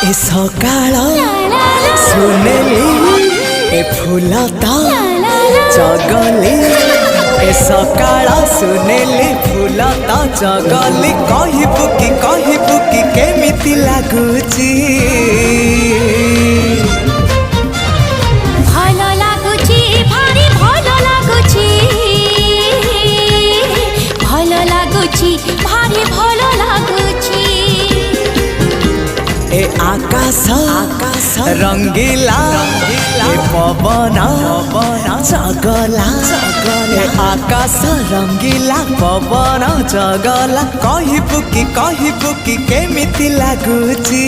ए सकाळ सुनेली ए फुलता जगली ए सकाळ सुनेली फुलता जगली कहबू कि केमिति लागुची ए आकाश रंगीला ए पवन जगला ए आकाश रंगीला पवन जगला कहबू कि केमिति लागुची।